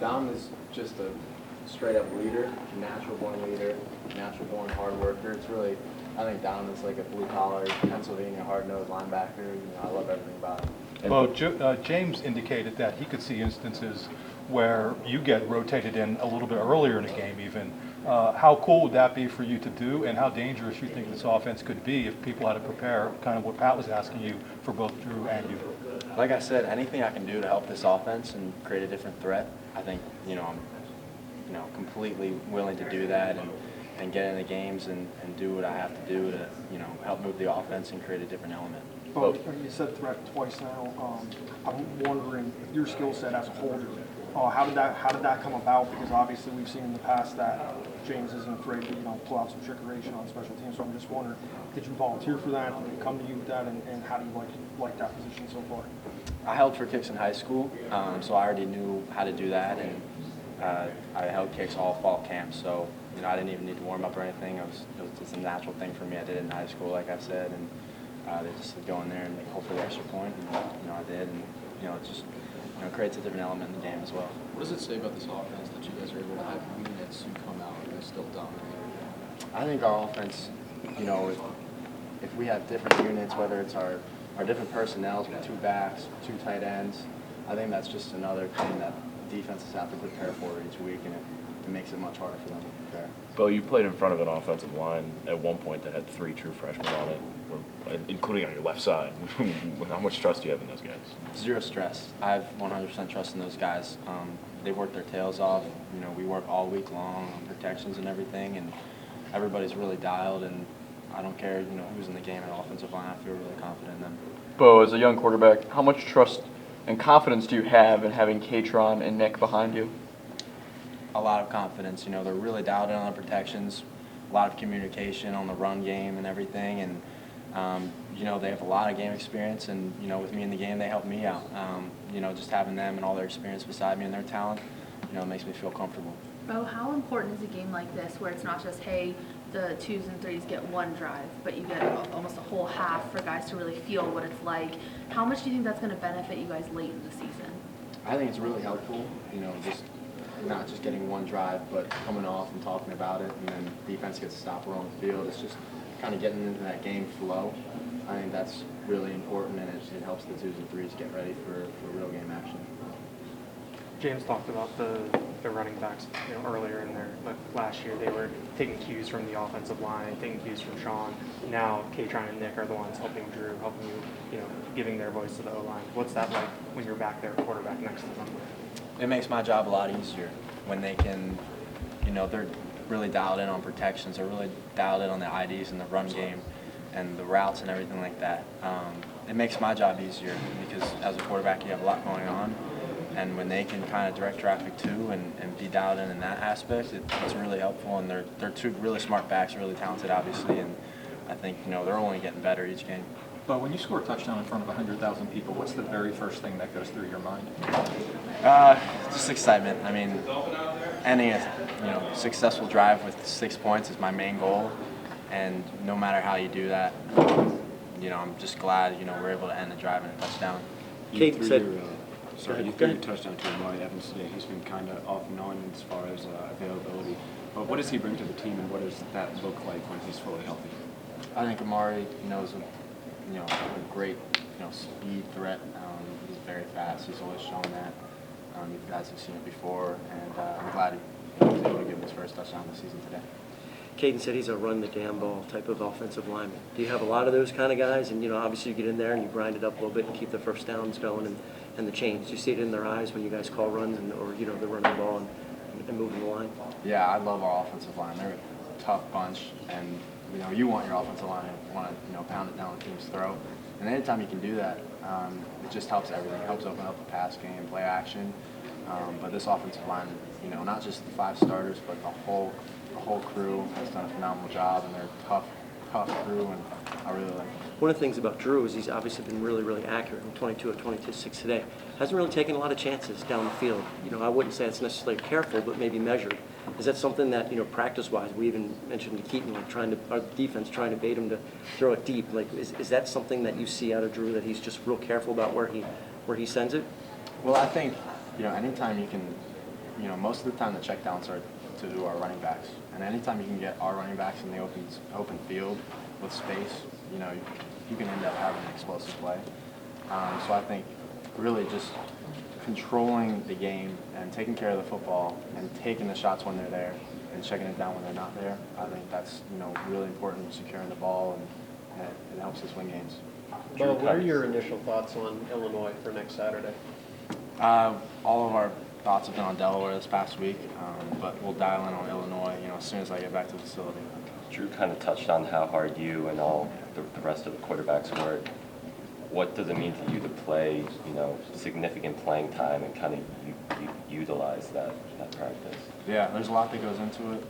Dom is just a straight-up leader, natural-born leader, natural-born hard worker. It's really, I think Dom is like a blue-collar, Pennsylvania hard-nosed linebacker. I love everything about him. Well, James indicated that he could see instances where you get rotated in a little bit earlier in the game even. How cool would that be for you to do, and how dangerous you think this offense could be if people had to prepare, kind of what Pat was asking you, for both Drew and you? Like I said, anything I can do to help this offense and create a different threat, I think, I'm completely willing to do that and get in the games and do what I have to do to, help move the offense and create a different element. Beau, you said threat twice now. I'm wondering your skill set as a holder. How did that come about? Because obviously we've seen in the past that James isn't afraid to pull out some trickeration on special teams. So I'm just wondering, did you volunteer for that? Did it come to you with that? And how do you like that position so far? I held for kicks in high school, so I already knew how to do that, and I held kicks all fall camp. So I didn't even need to warm up or anything. It was just a natural thing for me. I did it in high school, like I've said, and they just said go in there and hope for the extra point, and I did, and it just creates a different element in the game as well. What does it say about this offense that you guys are able to have units who come out and still dominate? I think our offense, if we have different units, whether it's our different personnels with 2 backs, 2 tight ends, I think that's just another thing that defenses have to prepare for each week, and it makes it much harder for them to prepare. Beau, you played in front of an offensive line at one point that had 3 true freshmen on it, including on your left side. How much trust do you have in those guys? Zero stress. I have 100% trust in those guys. They work their tails off. We work all week long on protections and everything, and everybody's really dialed, and I don't care, who's in the game at offensive line. I feel really confident in them. Beau, as a young quarterback, how much trust and confidence do you have in having Katron and Nick behind you? A lot of confidence. They're really dialed in on the protections, a lot of communication on the run game and everything, and they have a lot of game experience, and with me in the game, they help me out. Just having them and all their experience beside me and their talent, it makes me feel comfortable. Beau, how important is a game like this where it's not just, hey, the 2s and 3s get one drive, but you get almost a whole half for guys to really feel what it's like? How much do you think that's going to benefit you guys late in the season? I think it's really helpful, just not just getting one drive, but coming off and talking about it, and then defense gets a stopper on the field. It's just kind of getting into that game flow. I think that's really important, and it helps the 2s and 3s get ready for real game action. James talked about the running backs earlier in their last year. They were taking cues from the offensive line, taking cues from Sean. Now Katron and Nick are the ones helping Drew, helping you, giving their voice to the O-line. What's that like when you're back there, quarterback next to them? It makes my job a lot easier when they can, they're really dialed in on protections. They're really dialed in on the IDs and the run game and the routes and everything like that. It makes my job easier because as a quarterback you have a lot going on, and when they can kind of direct traffic too and be dialed in that aspect, it's really helpful. And they're 2 really smart backs, really talented obviously, and I think they're only getting better each game. But when you score a touchdown in front of 100,000 people, what's the very first thing that goes through your mind? Just excitement. I mean, ending a successful drive with 6 points is my main goal, and no matter how you do that, I'm just glad we're able to end the drive in a touchdown. Kate said. You threw your touchdown to Amari Evans today. He's been kind of off and on as far as availability. But what does he bring to the team, and what does that look like when he's fully healthy? I think Amari, is a great, speed threat. He's very fast. He's always shown that. You guys have seen it before, and I'm glad he was able to give him his first touchdown this season today. Caden said he's a run-the-damn-ball type of offensive lineman. Do you have a lot of those kind of guys? And, obviously you get in there and you grind it up a little bit and keep the first downs going and the chains. Do you see it in their eyes when you guys call runs or, they're running the ball and moving the line? Yeah, I love our offensive line. They're a tough bunch, and, you want your offensive line to want to, pound it down the team's throat. And anytime you can do that, it just helps everything. It helps open up the pass game, play action. But this offensive line, not just the 5 starters, but the whole crew has done a phenomenal job, and they're a tough crew, and I really like them. One of the things about Drew is he's obviously been really, really accurate. 22 of 26 today. Hasn't really taken a lot of chances down the field. I wouldn't say it's necessarily careful, but maybe measured. Is that something that, practice-wise, we even mentioned to Keaton, our defense trying to bait him to throw it deep. Is that something that you see out of Drew, that he's just real careful about where he sends it? Well, I think, anytime you can most of the time the check downs are to our running backs. And anytime you can get our running backs in the open field with space, you can end up having an explosive play. So I think really just controlling the game and taking care of the football and taking the shots when they're there and checking it down when they're not there, I think that's really important in securing the ball, and it helps us win games. Beau, what are your initial thoughts on Illinois for next Saturday? All of our thoughts have been on Delaware this past week, but we'll dial in on Illinois, as soon as I get back to the facility. Drew kind of touched on how hard you and all the rest of the quarterbacks work. What does it mean to you to play, significant playing time and kind of utilize that practice? Yeah, there's a lot that goes into it.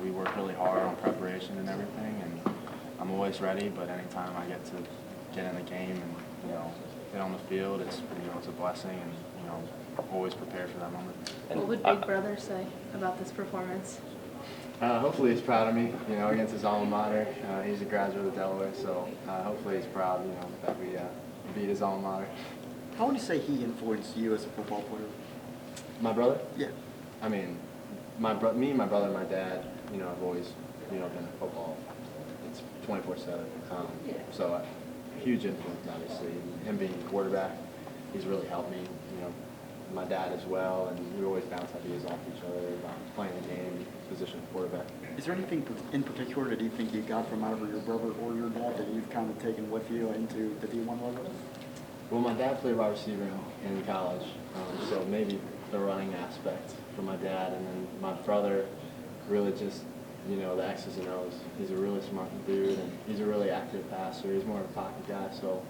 We work really hard on preparation and everything, and I'm always ready, but anytime I get to get in the game and, get on the field, it's a blessing, and, always prepared for that moment. What would Big Brother say about this performance? Hopefully he's proud of me, against his alma mater. He's a graduate of Delaware, so hopefully he's proud, that we beat his alma mater. How would you say he influenced you as a football player? My brother? Yeah. I mean, me, my brother, and my dad, have always, been in football. It's 24/7. So huge influence, obviously. Him being a quarterback, he's really helped me. My dad as well, and we always bounce ideas off each other about playing the game, position of quarterback. Is there anything in particular that you think you got from either your brother or your dad that you've kind of taken with you into the D1 level? Well, my dad played wide receiver in college, so maybe the running aspect from my dad, and then my brother really just, the X's and O's. He's a really smart dude, and he's a really active passer. He's more of a pocket guy, so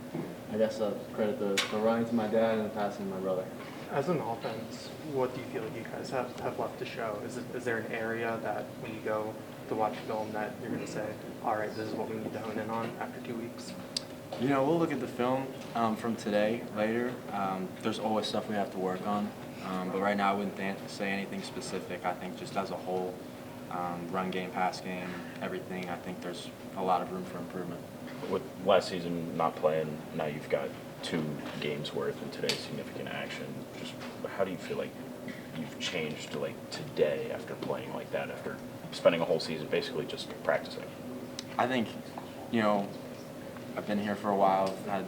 I guess I'll credit the running to my dad and the passing to my brother. As an offense, what do you feel like you guys have left to show? Is there an area that when you go to watch film that you're going to say, all right, this is what we need to hone in on after 2 weeks? We'll look at the film from today later. There's always stuff we have to work on, but right now I wouldn't say anything specific. I think just as a whole, run game, pass game, everything, I think there's a lot of room for improvement. With last season not playing, now you've got 2 games worth in today's significant action. Just how do you feel like you've changed to today after playing like that, after spending a whole season basically just practicing? I think, I've been here for a while. I've had,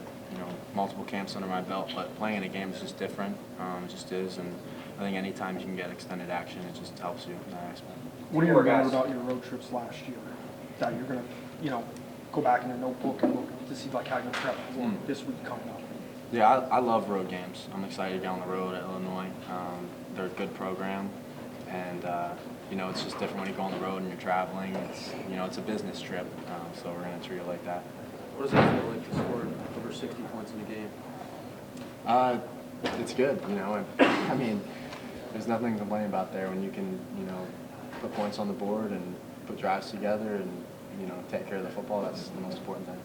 multiple camps under my belt, but playing in a game is just different. It just is, and I think anytime you can get extended action, it just helps you in that aspect. What do you remember about your road trips last year that you're going to, go back in your notebook and look to see how you're prep for this week coming up? Yeah, I love road games. I'm excited to get on the road at Illinois. They're a good program, and it's just different when you go on the road and you're traveling. It's a business trip, so we're going to treat it like that. What does it feel like to score over 60 points in a game? It's good, I mean, there's nothing to complain about there when you can, put points on the board and put drives together and, take care of the football. That's the most important thing.